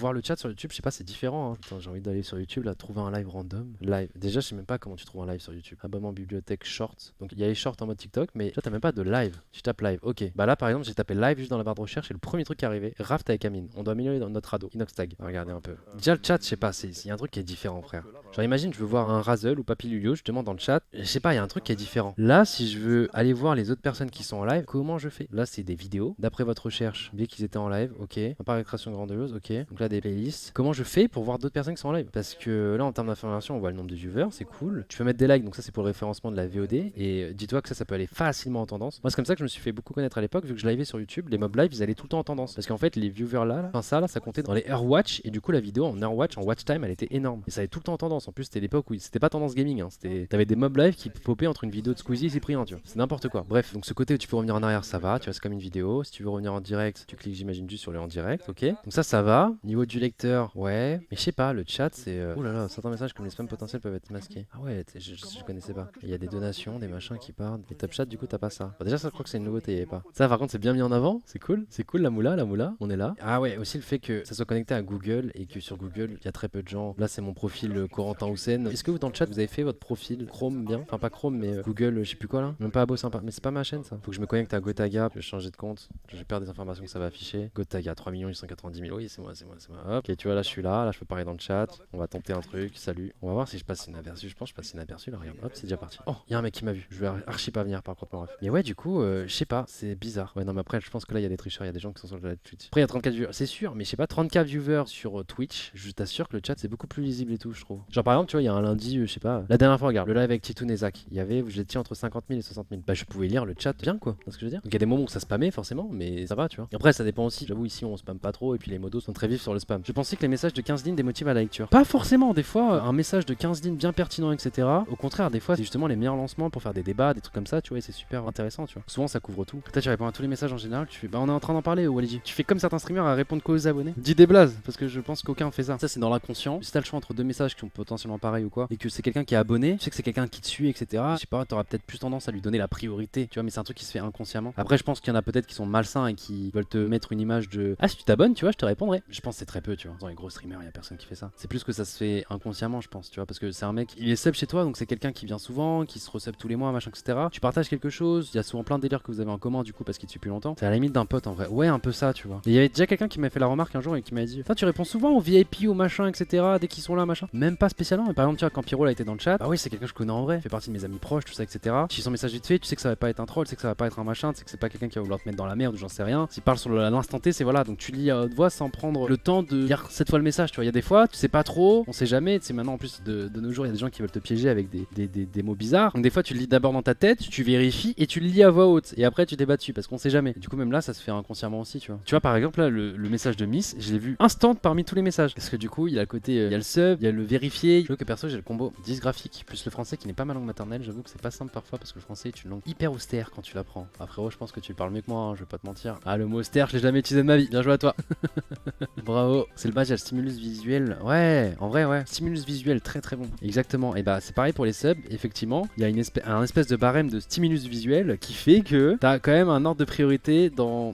voir le chat sur YouTube, je sais pas, c'est différent. Hein. Putain, j'ai envie d'aller sur YouTube là, trouver un live random. Live. Déjà, je sais même pas comment tu trouves un live sur YouTube. Abonnement bibliothèque shorts. Donc il y a les shorts en mode TikTok, mais toi t'as même pas de live. Tu tapes live. Ok. Bah là par exemple, j'ai tapé live juste dans la barre de recherche et le premier truc qui est arrivé, Raft avec Amine. On doit améliorer dans notre ado. Inoxtag. Regardez un peu. Déjà le chat, je sais pas, il y a un truc qui est différent, frère. Genre imagine, je veux voir un Razel ou Papy Lulio, je demande dans le chat. Je sais pas, il y a un truc qui est différent. Là, si je veux aller voir les autres personnes qui sont en live, comment je fais? Là, c'est des vidéos. D'après votre recherche, bien qu'ils étaient en live, ok. Par création grandiose, ok. Donc là, des playlists. Comment je fais pour voir d'autres personnes qui sont en live? Parce que là, en termes d'information, on voit le nombre de viewers, c'est cool. Tu peux mettre des likes, donc ça, c'est pour le référencement de la VOD. Et dis-toi que ça peut aller facilement en tendance. Moi, c'est comme ça que je me suis fait beaucoup connaître à l'époque, vu que je livais sur YouTube. Les mob live, ils allaient tout le temps en tendance. Parce qu'en fait, les viewers là, enfin ça comptait dans les Hour Watch. Et du coup, la vidéo en Hour Watch, en Watch Time, elle était énorme. Et ça allait tout le temps en tendance. En plus, c'était l'époque où c'était pas tendance gaming. Hein. T'avais des mob live qui popaient entre une vidéo de Squeezie et Cyprien, tu vois. C'est n'importe quoi. Bref, donc ce côté où tu peux revenir en arrière, ça va. Tu vois, c'est comme une vidéo. Si tu veux revenir en direct, tu cliques, j'imagine, juste sur le en direct, ok. Donc ça va. Niveau du lecteur, ouais. Mais je sais pas, le chat, c'est. Oh là là, certains messages comme les spams potentiels peuvent être masqués. Ah ouais, je connaissais pas. Il y a des donations, des machins qui partent. Et Top Chat, du coup, t'as pas ça. Bon, déjà, ça, je crois que c'est une nouveauté, y a pas. Ça, par contre, c'est bien mis en avant. C'est cool. C'est cool, la moula, on est là. Ah ouais, aussi le fait que ça soit connecté à Google et que sur Google, il y a très peu de gens. Là, c'est mon profil Corentin Houssen. Est-ce que vous, dans le chat, vous avez fait votre profil Chrome bien? Enfin, pas Chrome, mais Google, je sais plus quoi là. Même pas Abo sympa. Mais c'est pas ma chaîne, ça. Faut que je me connecte à Gotaga. Je vais changer de compte. Je perds des informations que ça va afficher. Gotaga, 3 890 000. Oui, c'est moi. Hop. Ok, tu vois, là, je suis là. Là, je peux parler dans le chat. On va tenter un truc. Salut. On va voir si je passe inaperçu. Je pense que je passe inaperçu là. Regarde. Hop, c'est déjà parti. Oh, il y a un mec qui m'a vu. Je vais archi pas venir par contre. Bref. Mais ouais, du coup, je sais pas. C'est bizarre. Ouais, non, mais après, je pense que là, il y a des tricheurs. Il y a des gens qui sont sur le live Twitch. Après, il y a 34 viewers. C'est sûr, mais je sais pas, 34 viewers sur Twitch. Je t'assure que le chat, c'est beaucoup plus lisible et tout, je trouve. Genre, par exemple, tu vois, il y a un lundi, je sais pas. La dernière fois, regarde, le live avec Titoun et Zach. Il y avait, vous étiez entre 50 000 et 60 000. Bah, je pouvais lire le chat bien, quoi. C'est ce que je veux dire. Donc, il y a des moments où ça spammait, forcément, mais ça va, tu vois. Après, ça dépend aussi. J'avoue, ici, on spamme pas trop et puis les modos sont très vifs sur le spam. Je pensais que les messages de 15 lignes démotivent à la lecture. Pas forcément, des fois, un message de 15 lignes bien pertinent, etc. Au contraire, des fois, c'est justement les meilleurs lancements pour faire des débats, des trucs comme ça, tu vois, et c'est super intéressant, tu vois. Souvent, ça couvre tout. Peut-être tu réponds à tous les messages en général, tu fais, bah, on est en train d'en parler, Walidi. Tu fais comme certains streamers à répondre qu'aux abonnés. Dis des blazes, parce que je pense qu'aucun fait ça. Ça, c'est dans l'inconscient. Si t'as le choix entre deux messages qui sont potentiellement pareils ou quoi, et que c'est quelqu'un qui est abonné, tu sais que c'est quelqu'un qui te suit, etc. Je sais pas, t'auras peut-être plus tendance à lui donner la priorité, tu vois, mais c'est un truc qui se fait inconsciemment. Après, je pense qu'il y en a peut-être qui sont malsains et qui veulent te mettre une image de, ah, si tu t'abonnes, tu vois, je te répondrai. Je pense que c'est très peu, tu vois. Dans les gros streamers, y a personne qui fait ça. C'est plus que ça se fait inconsciemment, je pense, tu vois, parce que c'est un mec, il est sub chez toi, donc c'est quelqu'un qui vient souvent, qui se resub tous les mois, machin, etc. Tu partages quelque chose, il y a souvent plein de délires que vous avez en commun, du coup, parce qu'il te suit plus longtemps. C'est à la limite d'un pote en vrai. Ouais, un peu ça, tu vois. Et il y avait déjà quelqu'un qui m'a fait la remarque un jour et qui m'a dit, tu réponds souvent aux VIP, aux machin, etc. dès qu'ils sont là, machin. Même pas spécialement, mais par exemple, tu vois, quand Pierrot a été dans le chat, bah oui, c'est quelqu'un que je connais en vrai, fait partie de mes amis proches, tout ça, etc. Si son message vite fait, tu sais que ça va pas être un troll, tu sais que ça va pas être un machin, tu sais que c'est pas quelqu'un qui va vouloir te mettre dans la merde ou j'en sais rien. S'il parle sur l'instant T, c'est voilà, donc tu lis à haute voix sans prendre le temps de lire cette fois le message, tu vois. Il y a des fois, tu sais pas trop, on sait jamais, tu sais, maintenant en plus de nos jours, il y a des gens qui veulent te piéger avec des mots bizarres. Donc des fois, tu le lis d'abord dans ta tête, tu vérifies et tu le lis à voix haute. Et après, tu débats dessus parce qu'on sait jamais. Et du coup, même là, ça se fait inconsciemment aussi, tu vois. Tu vois, par exemple, là, le message de Miss, je l'ai vu instant parmi tous les messages. Parce que du coup, il y a le côté, il y a le sub, il y a le vérifié. Je vois que perso, j'ai le combo dysgraphique plus le français qui n'est pas ma langue maternelle. J'avoue que c'est pas simple parfois parce que le français est une langue hyper austère quand tu l'apprends. Ah, frérot, je pense que tu parles mieux que moi, hein, je vais pas te mentir. Ah, le mot austère, je l'ai jamais utilisé de ma vie. Bien joué à toi. Bravo. C'est le badge, il y a le stimulus visuel. Ouais, en vrai, ouais. Stimulus visuel, très très bon. Exactement. Et bah, c'est pareil pour les subs. Effectivement, il y a un espèce de barème de stimulus visuel qui fait que t'as quand même un ordre de priorité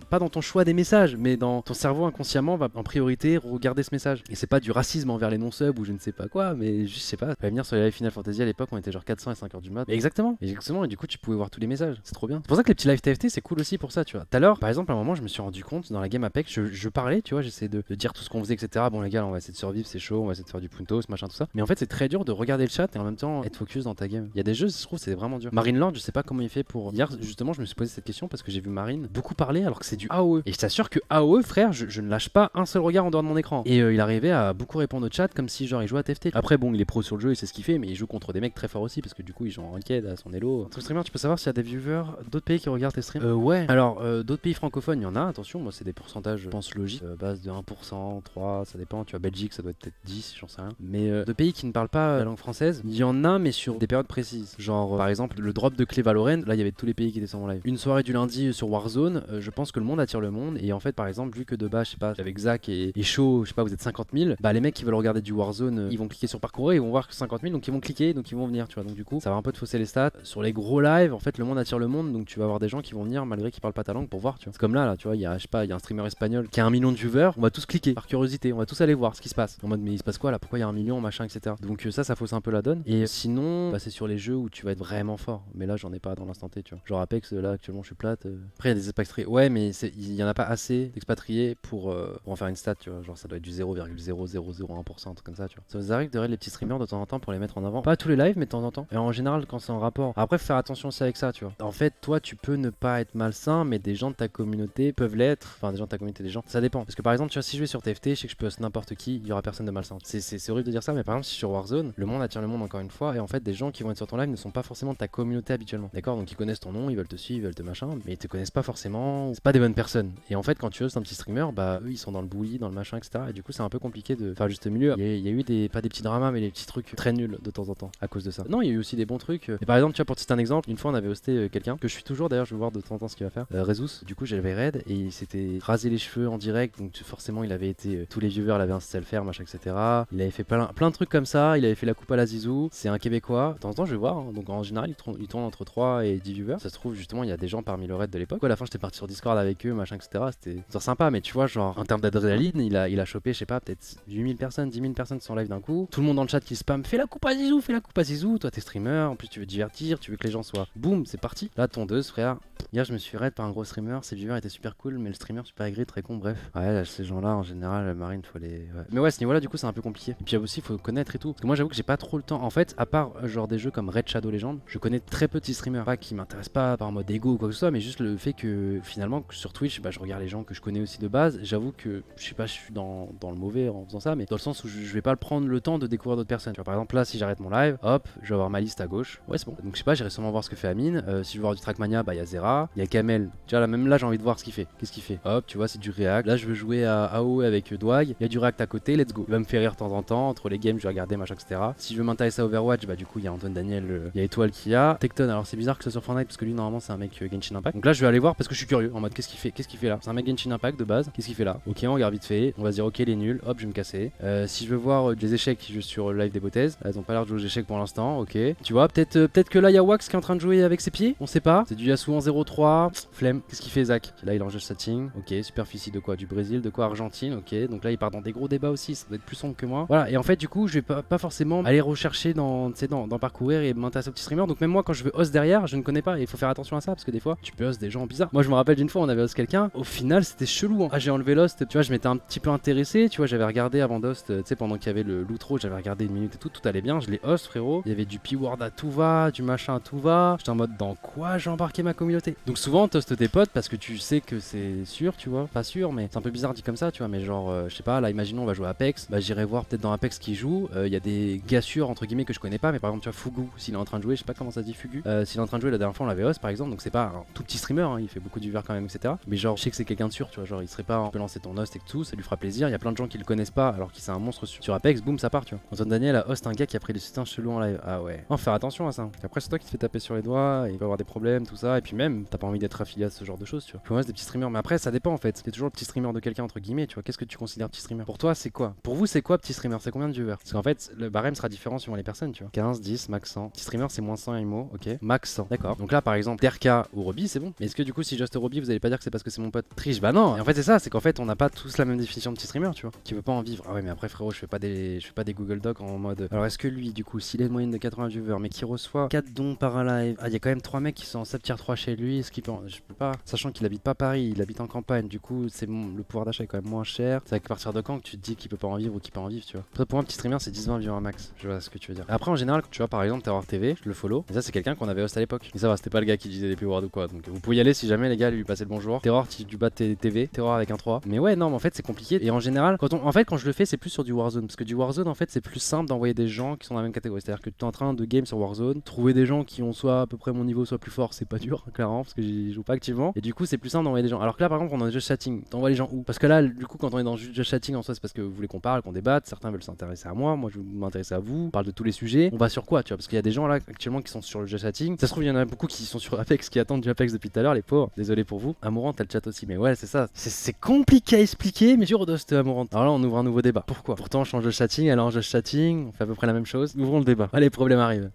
pas dans ton choix des messages, mais dans ton cerveau inconsciemment va en priorité regarder ce message. Et c'est pas du racisme envers les non-subs ou je ne sais pas quoi, mais juste, je sais pas. Fallait venir sur les live Final Fantasy à l'époque, on était genre 400 et 5h du mat. Mais exactement. Et du coup, tu pouvais voir tous les messages. C'est trop bien. C'est pour ça que les petits live TFT, c'est cool aussi pour ça, tu vois. Tout à l'heure, par exemple, à un moment, je me suis rendu compte dans la game Apex, je parlais, tu vois, j'essayais de dire tout ce qu'on faisait, etc. Bon, les gars, on va essayer de survivre, c'est chaud, on va essayer de faire du puntos, machin, tout ça. Mais en fait, c'est très dur de regarder le chat et en même temps être focus dans ta game. Il y a des jeux, je trouve, c'est vraiment dur. Marine Lord, je sais pas comment il fait pour. Hier, justement, je me suis posé cette question parce que j'ai vu Marine beaucoup parler alors que c'est du AOE. Et je t'assure que AOE, frère, je ne lâche pas un seul regard en dehors de mon écran. Et il arrivait à beaucoup répondre au chat comme si genre il jouait à TFT. Après, bon, il est pro sur le jeu, il sait ce qu'il fait, mais il joue contre des mecs très forts aussi parce que du coup, il joue en ranked à son elo. Ton streamer, tu peux savoir s'il y a des viewers d'autres pays qui regardent tes streams? Ouais. Alors, d'autres pays francophones, il y en a, attention, moi, c'est des pourcentages, je pense, logiques. Base de 1%, 3, ça dépend. Tu vois, Belgique, ça doit être peut-être 10, j'en sais rien. Mais de pays qui ne parlent pas la langue française, il y en a, mais sur des périodes précises. Genre, par exemple, le drop de clé Valorant, là, il y avait tous les pays qui étaient sur mon live. Une soirée du lundi sur Warzone, je pense que le monde attire le monde. Et en fait, par exemple, vu que de base, je sais pas, avec Zach et Shaw, je sais pas, vous êtes 50 000, bah les mecs qui veulent regarder du Warzone, ils vont cliquer sur parcours et ils vont voir que 50 000, donc ils vont cliquer, donc ils vont venir, tu vois. Donc du coup, ça va un peu te fausser les stats. Sur les gros lives, en fait, le monde attire le monde, donc tu vas avoir des gens qui vont venir malgré qu'ils parlent pas ta langue pour voir, tu vois. C'est comme là, tu vois, il y a, je sais pas, il y a un streamer espagnol qui a 1 million de viewers, on va tous cliquer. par curiosité, on va tous aller voir ce qui se passe. En mode, mais il se passe quoi là? Pourquoi il y a 1 million, machin, etc. Donc ça fausse un peu la donne. Et sinon, bah, c'est sur les jeux où tu vas être vraiment fort. Mais là, j'en ai pas dans l'instant T, tu vois. Genre Apex, là, actuellement, je suis plate. Après, il y a des expatriés. Ouais, mais il y en a pas assez d'expatriés pour en faire une stat, tu vois. Genre, ça doit être du 0,0001%, un truc comme ça, tu vois. Ça vous arrive de regarder les petits streamers de temps en temps pour les mettre en avant. Pas tous les lives, mais de temps en temps. Et en général, quand c'est en rapport. Après, faut faire attention aussi avec ça, tu vois. En fait, toi, tu peux ne pas être malsain, mais des gens de ta communauté peuvent l'être. Enfin, des gens de ta communauté, des gens. Ça dépend. Parce que par exemple, tu vois, si je vais sur TFT, je sais que je peux host n'importe qui, il y aura personne de malsain. C'est horrible de dire ça, mais par exemple, si sur Warzone, le monde attire le monde encore une fois. Et en fait, des gens qui vont être sur ton live ne sont pas forcément de ta communauté habituellement. D'accord? Donc, ils connaissent ton nom, ils veulent te suivre, ils veulent te machin, mais ils te connaissent pas forcément. C'est pas des bonnes personnes. Et en fait, quand tu hostes un petit streamer, bah, eux, ils sont dans le bully, dans le machin, etc. Et du coup, c'est un peu compliqué de faire juste milieu. Il y a eu pas des petits dramas, mais des petits trucs très nuls de temps en temps à cause de ça. Non, il y a eu aussi des bons trucs. Et par exemple, tu vois, pour te citer un exemple, une fois, on avait hosté quelqu'un que je suis toujours d'ailleurs, je vais voir de temps en temps ce qu'il va faire. Rezus, du coup, j'avais raid et il s'était rasé les cheveux en direct. Donc, forcément, il avait été. Tous les viewers l'avaient incité à le faire, machin, etc. Il avait fait plein de trucs comme ça. Il avait fait la coupe à la Zizou. C'est un Québécois. De temps en temps, je vais voir. Hein. Donc, en général, il tourne entre 3 et 10 viewers. Ça se trouve, justement, il y a des gens parmi le raid de l'époque. À la fin, j'étais parti sur Discord avec eux, machin, etc. C'était sympa, mais tu vois, genre, en termes d'adrénaline, il a chopé, je sais pas, peut-être 8000 personnes, 10 000 personnes sur live d'un coup. Tout le monde dans le chat qui spam, fais la coupe à Zizou, fais la coupe à Zizou. Toi, t'es streamer. En plus, tu veux divertir, tu veux que les gens soient. Boum, c'est parti. Là, tondeuse, frère. Hier, je me suis raid par un gros streamer. Ses viewers étaient super cool, mais le streamer super aigri, très con. Bref. Ouais, là, ces gens-là, en général, Marine, faut les. Ouais. Mais ouais, ce niveau-là, du coup, c'est un peu compliqué. Et puis aussi, il faut connaître et tout. Parce que moi, j'avoue que j'ai pas trop le temps. En fait, à part genre des jeux comme Red Shadow Legends, je connais très peu de streamers. Pas qui m'intéressent pas par mode ego ou quoi que ce soit, mais juste le fait que finalement, sur Twitch, bah, je regarde les gens que je connais aussi de base. J'avoue que je sais pas, je suis dans le mauvais en faisant ça, mais dans le sens où je vais pas le prendre le temps de découvrir d'autres personnes. Tu vois, par exemple, là, si j'arrête mon live, hop, je vais avoir ma liste à gauche. Ouais, c'est bon. Donc, je sais pas, j'irai sûrement voir ce que fait Amine. Si je veux voir du Trackmania, bah, il y a Zera, il y a Kamel. Tu vois, là, même là, j'ai envie de voir ce qu'il fait. Qu'est-ce qu'il fait? Hop, tu vois, c'est du React. Là, je veux jouer à AO avec Dwag. Il y a du React à côté, let's go. Il va me faire rire de temps en temps. Entre les games, je vais regarder, machin, etc. Si je veux m'intéresser à Overwatch, bah, du coup, il y a Antoine Daniel, il y a Étoile qui a. Tecton, alors c'est bizarre que ce soit sur Fortnite parce que lui, normalement, c'est un mec Genshin Impact. Donc là, je vais aller voir parce que je suis curieux. En mode, qu'est-ce qu'il fait? Qu'est-ce qu'il fait là? C'est un mec Genshin Impact de base. Qu'est-ce qu'il fait là? Ok, on regarde vite fait. On va se dire, ok, les nuls. Hop, je vais me casser. Si je veux voir des échecs qui jouent sur le live des Bothèses, elles ont pas l'air de jouer aux échecs pour l'instant. Ok. Tu vois, peut-être que là, il y a Wax qui est en train de jouer avec ses pieds. On sait pas. C'est du Yasuo en 0-3. Flemme. Qu'est-ce qu'il fait, Zach? Là, il est en jeu setting. Ok, superficie de quoi? Du Brésil, de quoi? Argentine. Ok, donc là, il part dans des gros débats aussi. Ça doit être plus sombre que moi. Voilà. Et en fait, du coup, je vais pas forcément aller rechercher dans parcourir et m'intéresser aux petits streamers. Donc même moi, quand je veux host derrière, je ne connais pas. Et il faut faire attention à ça parce que des fois, tu peux host des gens bizarres. Moi, je me rappelle d'une fois, on avait host quelqu'un. Au final, c'était chelou. Hein. Ah, j'ai enlevé l'host. Tu vois, je m'étais un petit peu intéressé. Tu vois, j'avais regardé avant d'host. Tu sais, pendant qu'il y avait l'outro, j'avais regardé une minute et tout. Tout allait bien. Je l'ai host, frérot. Il y avait du P-word à tout va, du machin à tout va. J'étais en mode, dans quoi j'ai embarqué ma communauté? Donc souvent, t'hostes tes potes parce que tu sais que c'est sûr, tu vois. Pas sûr, mais c'est un peu bizarre dit comme ça, tu vois. Mais genre, je sais pas, là, imaginons, on va jouer à Apex. Bah, j'irai voir peut-être dans Apex qui joue. Il y a des gars sûrs, entre guillemets, que je connais pas. Mais par exemple, tu vois, Fugu, s'il est en train de jouer, je sais pas comment ça se dit Fugu. S'il est en train de jouer, la dernière fois, on l'avait host, par exemple. Donc c'est pas un tout petit streamer, hein, il fait beaucoup de viewers quand même, etc. Mais genre, je sais que c'est quelqu'un de sûr, tu vois. Genre, il serait pas, on peut lancer ton host et tout, ça lui fera plaisir. Il y a plein de gens qui le connaissent pas, alors qu'il c'est un monstre sur Apex, boum, ça part, tu vois. Antoine Daniel a host un gars qui a pris des soutiens chelous en live. Ah ouais. Faut faire attention à ça. Après, c'est toi qui te fais taper sur les doigts, et il va avoir des problèmes, tout ça. Et puis même, t'as pas envie d'être affilié à ce genre de choses, tu vois. Faut des petits streamers, mais après, ça dépend en fait. T'es toujours le petit streamer de quelqu'un, entre guillemets, tu vois. Qu'est-ce que tu considères petit streamer? Pour toi, c'est quoi? Pour vous, c'est quoi petit streamer? C'est combien de viewers? Parce qu'en fait, le barème sera différent suivant les personnes, tu vois. 15, 10, max 100. Petit streamer, c'est moins 100 IMO, ok. Max 100. D'accord. Donc là, par exemple, Terka ou Roby, c'est bon. Mais est-ce que du coup, si j'hoste Roby, vous allez pas dire que c'est parce que c'est mon pote triche? Bah non. Et en fait, c'est ça, c'est qu'en fait, on n'a pas tous la même définition de petit streamer, tu vois. Qui veut pas en vivre. Ah ouais, mais après, frérot, je fais pas des Google Docs en mode. Alors, est-ce que lui, du coup, s'il a une moyenne de 80 viewers, mais qui reçoit 4 dons par live, ah, il y a quand même 3 mecs qui sont en sub tier 3 chez lui, ce qui peut. Je peux pas. Sachant qu'il habite pas Paris, il habite en campagne, du coup, c'est le pouvoir d'achat est quand même moins cher. C'est à partir de quand que tu te dis qu'il peut pas en vivre ou qu'il peut en vivre, tu vois. Après, pour un petit streamer, c'est 10-20 viewers max. Je vois ce que tu veux dire. Après, en général, tu vois, par exemple, Terror TV, je le follow. Et ça, c'est quelqu'un qu'on avait host à l'époque. Et ça va, c'était pas le gars qui disait des P-words ou quoi. Donc, vous pouvez y aller si jamais les gars lui passer le bonjour. Terror, du bas TV, Terror avec un 3. Mais ouais, non, mais en fait, c'est compliqué. Et en général, quand je le fais, c'est plus sur du Warzone. Parce que du Warzone, en fait, c'est plus simple d'envoyer des gens qui sont dans la même catégorie. C'est-à-dire que tu es en train de game sur Warzone, trouver des gens qui ont soit à peu près mon niveau, soit plus fort, c'est pas dur, clairement, parce que j'y joue pas activement. Et du coup, c'est plus simple d'envoyer des gens. Alors que là, par exemple, on a juste chatting. T'envoies les gens où? Parce que là, du coup, quand on est dans juste chatting en soi, c'est parce que vous voulez qu'on parle, qu'on débatte. Certains veulent s'intéresser à moi je veux m'intéresser à vous. On parle de tous les sujets. On va sur quoi, tu vois? Parce qu'il y a des gens là actuellement qui sont sur le jeu chatting. Ça se trouve, il y en a beaucoup qui sont sur Apex, qui attendent du Apex depuis tout à l'heure, les pauvres. Désolé pour vous. Amourant, t'as le chat aussi. Mais ouais, c'est ça. C'est compliqué à expliquer, mais dur de host Amourant. Alors là, on ouvre un nouveau débat. Pourquoi? Pourtant, on change de chatting, elle est en jeu chatting. On fait à peu près la même chose. Ouvrons le débat. Allez, problème arrive.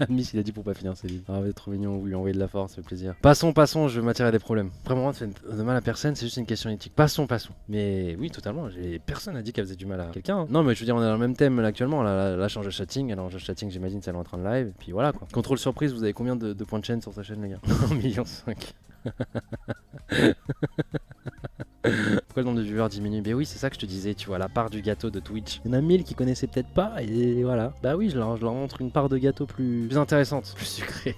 Miss, il a dit pour pas finir, c'est dit. Ah, vous êtes trop mignon, vous lui envoyez de la force. fait plaisir. Passons, je vais m'attirer des problèmes. Vraiment, ça fait de mal à personne, c'est juste une question éthique. Passons. Mais oui, totalement, personne n'a dit qu'elle faisait du mal à quelqu'un. Non, mais je veux dire, on est dans le même thème là actuellement. Là, change de chatting. Alors, change de chatting, j'imagine, c'est elle est en train de live. Et puis voilà quoi. Contrôle surprise, vous avez combien de points de chaîne sur sa chaîne, les gars? 1,5 million. Pourquoi le nombre de viewers diminue? Mais oui, c'est ça que je te disais, tu vois, la part du gâteau de Twitch. Il y en a 1000 qui connaissaient peut-être pas, et voilà. Bah oui, je leur montre une part de gâteau plus intéressante, plus sucrée.